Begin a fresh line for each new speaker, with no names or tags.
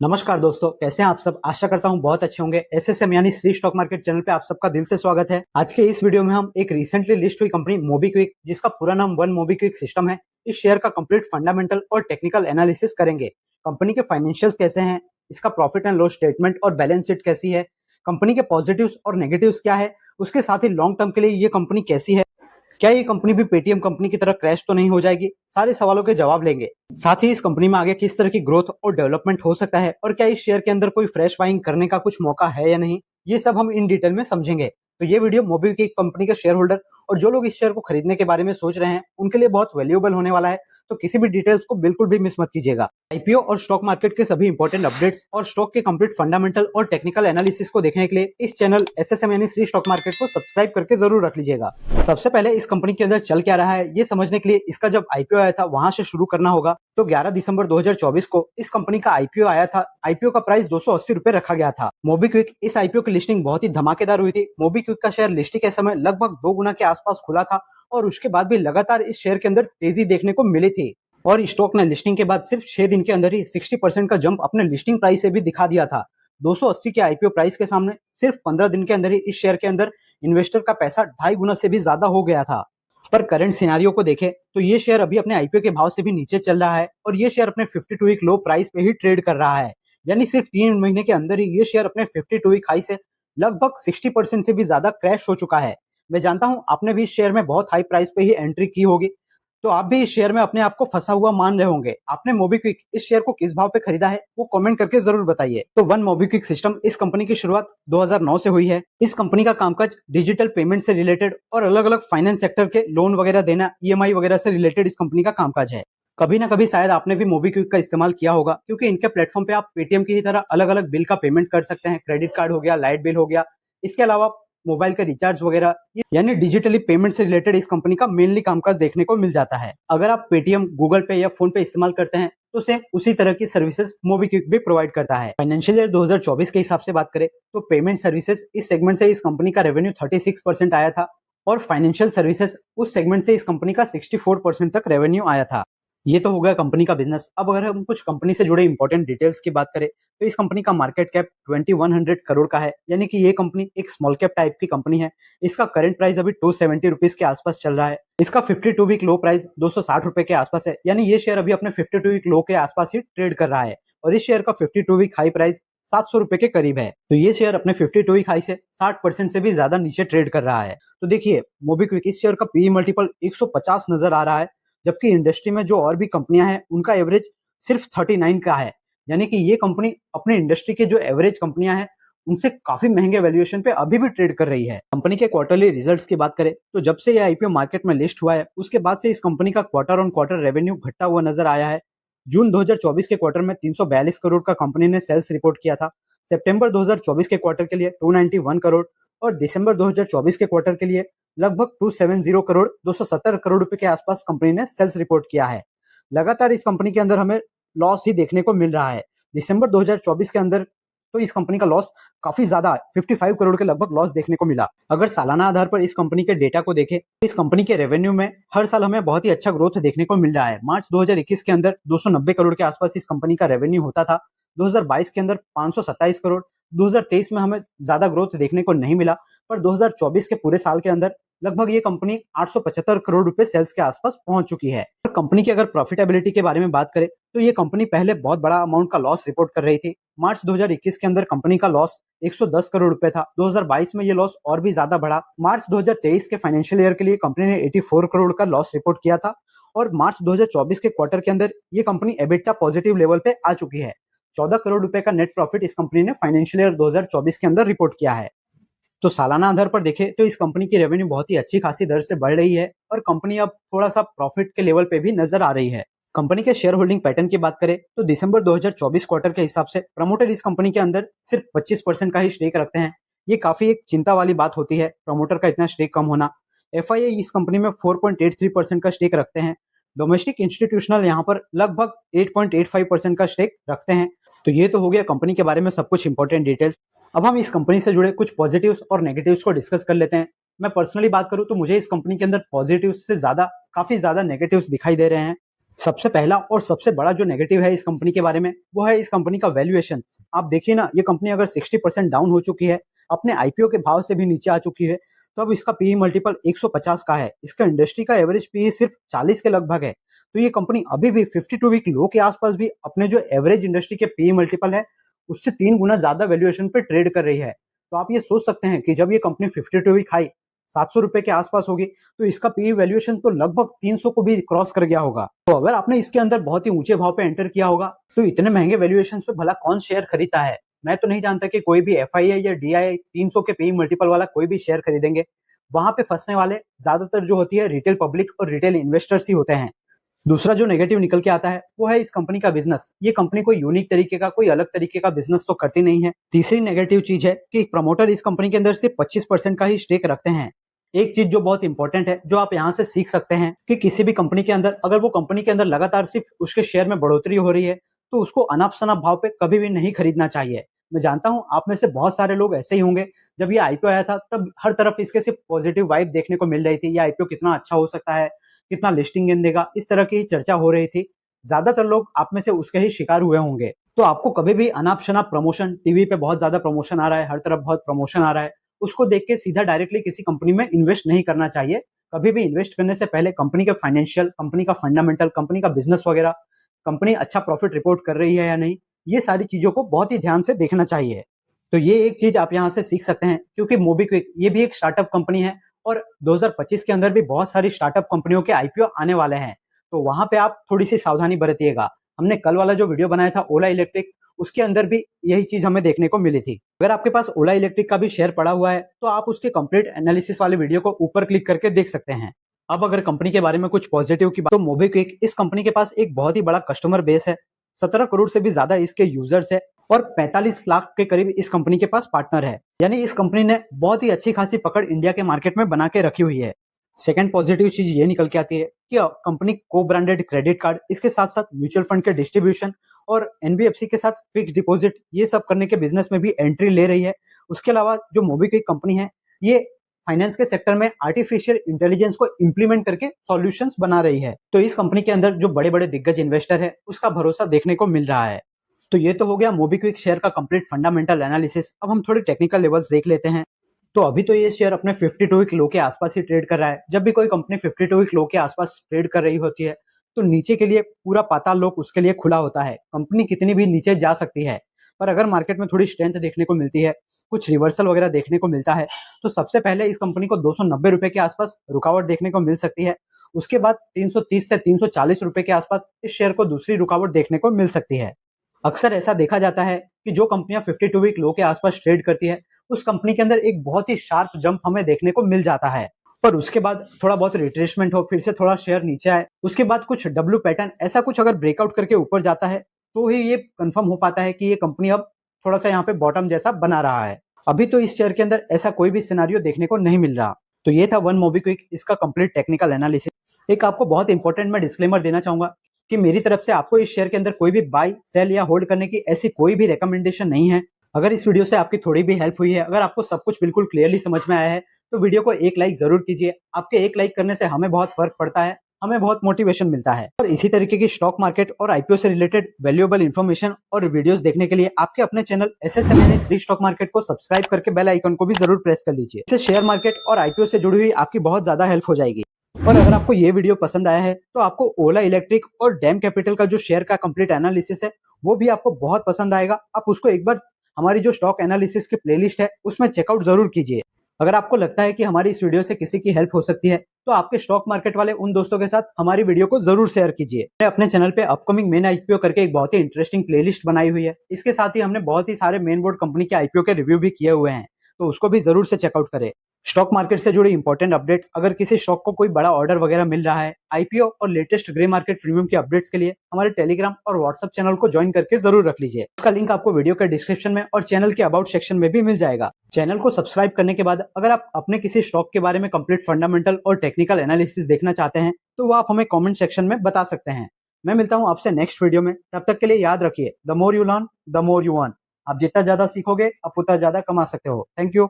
नमस्कार दोस्तों, कैसे हैं आप सब। आशा करता हूं बहुत अच्छे होंगे। एसएसएम यानी श्री स्टॉक मार्केट चैनल पे आप सबका दिल से स्वागत है। आज के इस वीडियो में हम एक रिसेंटली लिस्ट हुई कंपनी मोबीक्विक, जिसका पूरा नाम वन मोबीक्विक सिस्टम है, इस शेयर का कंप्लीट फंडामेंटल और टेक्निकल एनालिसिस करेंगे। कंपनी के फाइनेंशियल्स कैसे हैं, इसका प्रॉफिट एंड लॉस स्टेटमेंट और बैलेंस शीट कैसी है, कंपनी के पॉजिटिव्स और नेगेटिव्स क्या है, उसके साथ ही लॉन्ग टर्म के लिए ये कंपनी कैसी है, क्या ये कंपनी भी पेटीएम कंपनी की तरह क्रैश तो नहीं हो जाएगी, सारे सवालों के जवाब लेंगे। साथ ही इस कंपनी में आगे किस तरह की ग्रोथ और डेवलपमेंट हो सकता है और क्या इस शेयर के अंदर कोई फ्रेश बाइंग करने का कुछ मौका है या नहीं, ये सब हम इन डिटेल में समझेंगे। तो ये वीडियो मोबीक्विक कंपनी के शेयर होल्डर और जो लोग इस शेयर को खरीदने के बारे में सोच रहे हैं उनके लिए बहुत वैल्यूएबल होने वाला है। तो किसी भी डिटेल्स को बिल्कुल भी मिस मत कीजिएगा। आईपीओ और स्टॉक मार्केट के सभी इंपॉर्टेंट अपडेट्स और स्टॉक के कंप्लीट फंडामेंटल और टेक्निकल एनालिसिस को देखने के लिए इस चैनल एसएसएम यानी श्री स्टॉक मार्केट को सब्सक्राइब करके जरूर रख लीजिएगा। सबसे पहले इस कंपनी के अंदर चल क्या रहा है ये समझने के लिए इसका जब आईपीओ आया था वहां से शुरू करना होगा। तो 11 दिसंबर 2024 को इस कंपनी का आईपीओ आया था। आईपीओ का प्राइस 280 रुपए रखा गया था। मोबीक्विक इस आईपीओ की लिस्टिंग बहुत ही धमाकेदार हुई थी। मोबीक्विक का शेयर लिस्टिंग के समय लगभग 2 गुना के आसपास खुला था और उसके बाद भी लगातार इस शेयर के अंदर तेजी देखने को मिली थी और स्टॉक ने लिस्टिंग के बाद सिर्फ 6 दिन के अंदर ही 60% का जंप अपने लिस्टिंग प्राइस से भी दिखा दिया था। 280 के आईपीओ प्राइस के सामने सिर्फ 15 दिन के अंदर ही इस शेयर के अंदर इन्वेस्टर का पैसा 2.5 गुना से भी ज्यादा हो गया था। पर करंट सिनारियो को देखें तो ये शेयर अभी अपने आईपीओ के भाव से भी नीचे चल रहा है और ये शेयर अपने 52 वीक लो प्राइस पे ही ट्रेड कर रहा है। यानी सिर्फ 3 महीने के अंदर ही ये शेयर अपने 52 वीक हाई से लगभग 60% से भी ज्यादा क्रैश हो चुका है। मैं जानता हूं आपने भी इस शेयर में बहुत हाई प्राइस पे ही एंट्री की होगी, तो आप भी इस शेयर में अपने आप को फंसा हुआ मान रहे होंगे। आपने मोबीक्विक इस शेयर को किस भाव पे खरीदा है वो कमेंट करके जरूर बताइए। तो वन मोबीक्विक सिस्टम इस कंपनी की शुरुआत 2009 से हुई है। इस कंपनी का कामकाज डिजिटल पेमेंट से रिलेटेड और अलग अलग फाइनेंस सेक्टर के लोन वगैरह देना, ईएमआई वगैरह से रिलेटेड इस कंपनी का कामकाज है। कभी ना कभी शायद आपने भी मोबीक्विक का इस्तेमाल किया होगा, क्योंकि इनके प्लेटफॉर्म पे आप पेटीएम की ही तरह अलग अलग बिल का पेमेंट कर सकते हैं। क्रेडिट कार्ड हो गया, लाइट बिल हो गया, इसके अलावा मोबाइल का रिचार्ज वगैरह, यानी डिजिटली पेमेंट से रिलेटेड इस कंपनी का मेनली कामकाज देखने को मिल जाता है। अगर आप पेटीएम, गूगल पे या फोन पे इस्तेमाल करते हैं तो सेम उसी तरह की सर्विसेज मोबीक्विक भी प्रोवाइड करता है। फाइनेंशियल ईयर 2024 के हिसाब से बात करें तो पेमेंट सर्विसेज इस सेगमेंट से इस कंपनी का रेवेन्यू 36% आया था और फाइनेंशियल सर्विसेज उस सेगमेंट से इस कंपनी का 64% तक रेवेन्यू आया था। ये तो हो गया कंपनी का बिजनेस। अब अगर हम कुछ कंपनी से जुड़े इंपॉर्टेंट डिटेल्स की बात करें तो इस कंपनी का मार्केट कैप 2100 करोड़ का है, यानी कि ये कंपनी एक स्मॉल कैप टाइप की कंपनी है। इसका करंट प्राइस अभी 270 रुपीज के आसपास चल रहा है। इसका 52 वीक लो प्राइस 260 रुपए के आसपास है, यानी ये शेयर अभी अपने 52 वीक लो के आसपास ही ट्रेड कर रहा है और इस शेयर का 52 वीक हाई प्राइस 700 रुपए के करीब है। तो ये शेयर अपने 52 वीक हाई से 60% से भी ज्यादा नीचे ट्रेड कर रहा है। तो देखिए, मोबीक्विक इस शेयर का पीई मल्टीपल 150 नजर आ रहा है, जबकि इंडस्ट्री में जो और भी कंपनियां हैं उनका एवरेज सिर्फ 39 का है। यानी कि ये कंपनी अपने इंडस्ट्री के जो एवरेज कंपनियां हैं उनसे काफी महंगे वैल्यूएशन पे अभी भी ट्रेड कर रही है। कंपनी के क्वार्टरली रिजल्ट्स की बात करें तो जब से ये आईपीओ मार्केट में लिस्ट हुआ है उसके बाद से इस कंपनी का क्वार्टर ऑन क्वार्टर रेवेन्यू घटता हुआ नजर आया है। जून 2024 के क्वार्टर में 342 करोड़ का कंपनी ने सेल्स रिपोर्ट किया था। सितंबर 2024 के क्वार्टर के लिए 291 करोड़ और दिसंबर 2024 के क्वार्टर के लिए लगभग 270 करोड़ 270 करोड़ रुपए के आसपास कंपनी ने सेल्स रिपोर्ट किया है। लगातार इस कंपनी के अंदर हमें लॉस ही देखने को मिल रहा है। दिसंबर 2024 के अंदर तो इस कंपनी का लॉस काफी ज्यादा 55 करोड़ के लगभग लॉस देखने को मिला। अगर सालाना आधार पर इस कंपनी के डेटा को देखें तो इस कंपनी के रेवेन्यू में हर साल हमें बहुत ही अच्छा ग्रोथ देखने को मिल रहा है। मार्च 2021 के अंदर 290 करोड़ के आसपास इस कंपनी का रेवेन्यू होता था। 2022 के अंदर 527 करोड़। 2023 में हमें ज्यादा ग्रोथ देखने को नहीं मिला, पर 2024 के पूरे साल के अंदर लगभग ये कंपनी 875 करोड़ रुपए सेल्स के आसपास पहुंच चुकी है। और कंपनी की अगर प्रॉफिटेबिलिटी के बारे में बात करें तो ये कंपनी पहले बहुत बड़ा अमाउंट का लॉस रिपोर्ट कर रही थी। मार्च 2021 के अंदर कंपनी का लॉस 110 करोड़ रुपए था। 2022 में ये लॉस और भी ज्यादा बढ़ा। मार्च 2023 के फाइनेंशियल ईयर के लिए कंपनी ने 84 करोड़ का लॉस रिपोर्ट किया था और मार्च 2024 के क्वार्टर के अंदर ये कंपनी एबिटा पॉजिटिव लेवल पे आ चुकी है। 14 करोड़ रुपए का नेट प्रॉफिट इस कंपनी ने फाइनेंशियल ईयर 2024 के अंदर रिपोर्ट किया है। तो सालाना आधार पर देखें तो इस कंपनी की रेवेन्यू बहुत ही अच्छी खासी दर से बढ़ रही है और कंपनी अब थोड़ा सा प्रॉफिट के लेवल पे भी नजर आ रही है। कंपनी के शेयर होल्डिंग पैटर्न की बात करें तो दिसंबर 2024 क्वार्टर के हिसाब से प्रमोटर इस कंपनी के अंदर सिर्फ 25% का ही स्टेक रखते हैं। ये काफी एक चिंता वाली बात होती है, प्रमोटर का इतना स्टेक कम होना। एफआईआई इस कंपनी में 4.83% का स्टेक रखते हैं। डोमेस्टिक इंस्टीट्यूशनल यहाँ पर लगभग 8.85% का स्टेक रखते हैं। तो ये तो हो गया कंपनी के बारे में सब कुछ इंपॉर्टेंट डिटेल्स। अब हम इस कंपनी से जुड़े कुछ पॉजिटिव्स और नेगेटिव्स को डिस्कस कर लेते हैं। मैं पर्सनली बात करूं तो मुझे इस कंपनी के अंदर पॉजिटिव्स से ज्यादा काफी ज्यादा नेगेटिव्स दिखाई दे रहे हैं। सबसे पहला और सबसे बड़ा जो नेगेटिव है इस कंपनी के बारे में वो है इस कंपनी का वैल्यूएशन। आप देखिए ना, ये कंपनी अगर 60% डाउन हो चुकी है, अपने आईपीओ के भाव से भी नीचे आ चुकी है, तो अब इसका पीई मल्टीपल 150 का है। इसका इंडस्ट्री का एवरेज पीई सिर्फ 40 के लगभग है। तो ये कंपनी अभी भी 52 वीक लो के आसपास भी अपने जो एवरेज इंडस्ट्री के पीई मल्टीपल है उससे 3 गुना ज्यादा वैल्यूएशन पे ट्रेड कर रही है। तो आप ये सोच सकते हैं कि जब ये कंपनी 52 वीक हाई 700 रुपए के आसपास होगी, तो इसका पीई वैल्यूएशन तो लगभग 300 को भी क्रॉस कर गया होगा। तो अगर आपने इसके अंदर बहुत ही ऊंचे भाव पे एंटर किया होगा, तो इतने महंगे वैल्यूएशन पे भला कौन शेयर खरीदता है। मैं तो नहीं जानता कि कोई भी एफआईआई या डीआईआई 300 के पीई मल्टीपल वाला कोई भी शेयर खरीदेंगे। वहां पे फंसने वाले ज्यादातर जो होती है रिटेल पब्लिक और रिटेल इन्वेस्टर्स ही होते हैं। दूसरा जो नेगेटिव निकल के आता है वो है इस कंपनी का बिजनेस। ये कंपनी कोई यूनिक तरीके का, कोई अलग तरीके का बिजनेस तो करती नहीं है। तीसरी नेगेटिव चीज है कि प्रमोटर इस कंपनी के अंदर सिर्फ 25% का ही स्टेक रखते हैं। एक चीज जो बहुत इंपॉर्टेंट है, जो आप यहाँ से सीख सकते हैं कि किसी भी कंपनी के अंदर अगर वो कंपनी के अंदर लगातार सिर्फ उसके शेयर में बढ़ोतरी हो रही है, तो उसको अनाप शनाप भाव पे कभी भी नहीं खरीदना चाहिए। मैं जानता हूँ आप में से बहुत सारे लोग ऐसे ही होंगे। जब ये आईपीओ आया था तब हर तरफ इसके सिर्फ पॉजिटिव वाइब देखने को मिल रही थी। ये आईपीओ कितना अच्छा हो सकता है, कितना लिस्टिंग गेन देगा, इस तरह की चर्चा हो रही थी। ज्यादातर लोग आप में से उसके ही शिकार हुए होंगे। तो आपको कभी भी अनाप शनाप प्रमोशन, टीवी पे बहुत ज्यादा प्रमोशन आ रहा है, हर तरफ बहुत प्रमोशन आ रहा है, उसको देख के सीधा डायरेक्टली किसी कंपनी में इन्वेस्ट नहीं करना चाहिए। कभी भी इन्वेस्ट करने से पहले कंपनी के फाइनेंशियल, कंपनी का फंडामेंटल, कंपनी का बिजनेस वगैरह, कंपनी अच्छा प्रॉफिट रिपोर्ट कर रही है या नहीं, ये सारी चीजों को बहुत ही ध्यान से देखना चाहिए। तो ये एक चीज आप यहाँ से सीख सकते हैं, क्योंकि मोबीक्विक ये भी एक स्टार्टअप कंपनी है और 2025 के अंदर भी बहुत सारी स्टार्टअप कंपनियों के आईपीओ आने वाले हैं। तो वहां पे आप थोड़ी सी सावधानी बरतिएगा। हमने कल वाला जो वीडियो बनाया था ओला इलेक्ट्रिक, उसके अंदर भी यही चीज हमें देखने को मिली थी। अगर आपके पास ओला इलेक्ट्रिक का भी शेयर पड़ा हुआ है, तो आप उसके कंप्लीट एनालिसिस वाले वीडियो को ऊपर क्लिक करके देख सकते हैं। अब अगर कंपनी के बारे में कुछ पॉजिटिव की बात, तो मोबीक्विक इस कंपनी के पास एक बहुत ही बड़ा कस्टमर बेस है। 17 करोड़ से भी ज्यादा इसके यूजर्स है और 45 लाख के करीब इस कंपनी के पास पार्टनर है। यानी इस कंपनी ने बहुत ही अच्छी खासी पकड़ इंडिया के मार्केट में बना के रखी हुई है। सेकंड पॉजिटिव चीज ये निकल के आती है कि कंपनी को ब्रांडेड क्रेडिट कार्ड, इसके साथ साथ म्यूचुअल फंड के डिस्ट्रीब्यूशन और एनबीएफसी के साथ फिक्स डिपॉजिट, ये सब करने के बिजनेस में भी एंट्री ले रही है। उसके अलावा जो मोबीक्विक कंपनी है, ये फाइनेंस के सेक्टर में आर्टिफिशियल इंटेलिजेंस को इंप्लीमेंट करके सॉल्यूशंस बना रही है। तो इस कंपनी के अंदर जो बड़े बड़े दिग्गज इन्वेस्टर है, उसका भरोसा देखने को मिल रहा है। तो ये तो हो गया मोबीक्विक शेयर का कंप्लीट फंडामेंटल एनालिसिस। अब हम थोड़ी टेक्निकल लेवल्स देख लेते हैं। तो अभी तो ये शेयर अपने 52 वीक लो के आसपास ही ट्रेड कर रहा है। जब भी कोई कंपनी 52 वीक लो के आसपास ट्रेड कर रही होती है, तो नीचे के लिए पूरा पाताल लोक उसके लिए खुला होता है। कंपनी कितनी भी नीचे जा सकती है, पर अगर मार्केट में थोड़ी स्ट्रेंथ देखने को मिलती है, कुछ रिवर्सल वगैरह देखने को मिलता है, तो सबसे पहले इस कंपनी को 290 रुपए के आसपास रुकावट देखने को मिल सकती है। उसके बाद 330 से 340 रुपए के आसपास इस शेयर को दूसरी रुकावट देखने को मिल सकती है। अक्सर ऐसा देखा जाता है कि जो कंपनियां 52 वीक लो के आसपास ट्रेड करती है, उस कंपनी के अंदर एक बहुत ही शार्प जंप हमें देखने को मिल जाता है। पर उसके बाद थोड़ा बहुत रिट्रेसमेंट हो, फिर से थोड़ा शेयर नीचे आए, उसके बाद कुछ डब्ल्यू पैटर्न ऐसा कुछ अगर ब्रेकआउट करके ऊपर जाता है, तो ही ये कंफर्म हो पाता है कि ये कंपनी अब थोड़ा सा यहाँ पे बॉटम जैसा बना रहा है। अभी तो इस शेयर के अंदर ऐसा कोई भी सिनारियो देखने को नहीं मिल रहा। तो ये था वन मोबीक्विक, इसका कंप्लीट टेक्निकल एनालिसिस। एक आपको बहुत इंपॉर्टेंट मैं डिस्क्लेमर देना चाहूंगा कि मेरी तरफ से आपको इस शेयर के अंदर कोई भी बाय, सेल या होल्ड करने की ऐसी कोई भी रिकमेंडेशन नहीं है। अगर इस वीडियो से आपकी थोड़ी भी हेल्प हुई है, अगर आपको सब कुछ बिल्कुल क्लियरली समझ में आया है, तो वीडियो को एक लाइक जरूर कीजिए। आपके एक लाइक करने से हमें बहुत फर्क पड़ता है, हमें बहुत मोटिवेशन मिलता है। और इसी तरीके की स्टॉक मार्केट और आईपीओ से रिलेटेड वैल्यूएबल इन्फॉर्मेशन और वीडियोस देखने के लिए आपके अपने चैनल एसएसएम यानी श्री स्टॉक मार्केट को सब्सक्राइब करके बेल आइकन को भी जरूर प्रेस कर लीजिए। इससे शेयर मार्केट और आईपीओ से जुड़ी हुई आपकी बहुत ज्यादा हेल्प हो जाएगी। और अगर आपको ये वीडियो पसंद आया है, तो आपको ओला इलेक्ट्रिक और डैम कैपिटल का जो शेयर का कंप्लीट एनालिसिस है, वो भी आपको बहुत पसंद आएगा। आप उसको एक बार हमारी जो स्टॉक एनालिसिस की प्लेलिस्ट है उसमें चेकआउट जरूर कीजिए। अगर आपको लगता है कि हमारी इस वीडियो से किसी की हेल्प हो सकती है, तो आपके स्टॉक मार्केट वाले उन दोस्तों के साथ हमारी वीडियो को जरूर शेयर कीजिए। मैंने अपने चैनल पे अपकमिंग मेन आईपीओ करके एक बहुत ही इंटरेस्टिंग प्लेलिस्ट बनाई हुई है। इसके साथ ही हमने बहुत ही सारे मेन बोर्ड कंपनी के आईपीओ के रिव्यू भी किए हुए हैं, तो उसको भी जरूर से चेकआउट करें। स्टॉक मार्केट से जुड़ी इंपॉर्टेंट अपडेट्स, अगर किसी स्टॉक को कोई बड़ा ऑर्डर वगैरह मिल रहा है, आईपीओ और लेटेस्ट ग्रे मार्केट प्रीमियम के अपडेट्स के लिए हमारे टेलीग्राम और व्हाट्सएप चैनल को ज्वाइन करके जरूर रख लीजिए। उसका लिंक आपको वीडियो के डिस्क्रिप्शन में और चैनल के अबाउट सेक्शन में भी मिल जाएगा। चैनल को सब्सक्राइब करने के बाद अगर आप अपने किसी स्टॉक के बारे में कंप्लीट फंडामेंटल और टेक्निकल एनालिसिस देखना चाहते हैं, तो वो आप हमें कॉमेंट सेक्शन में बता सकते हैं। मैं मिलता हूँ आपसे नेक्स्ट वीडियो में। तब तक के लिए याद रखिए, the more you learn the more you earn. आप जितना ज्यादा सीखोगे, आप उतना ज्यादा कमा सकते हो। Thank you.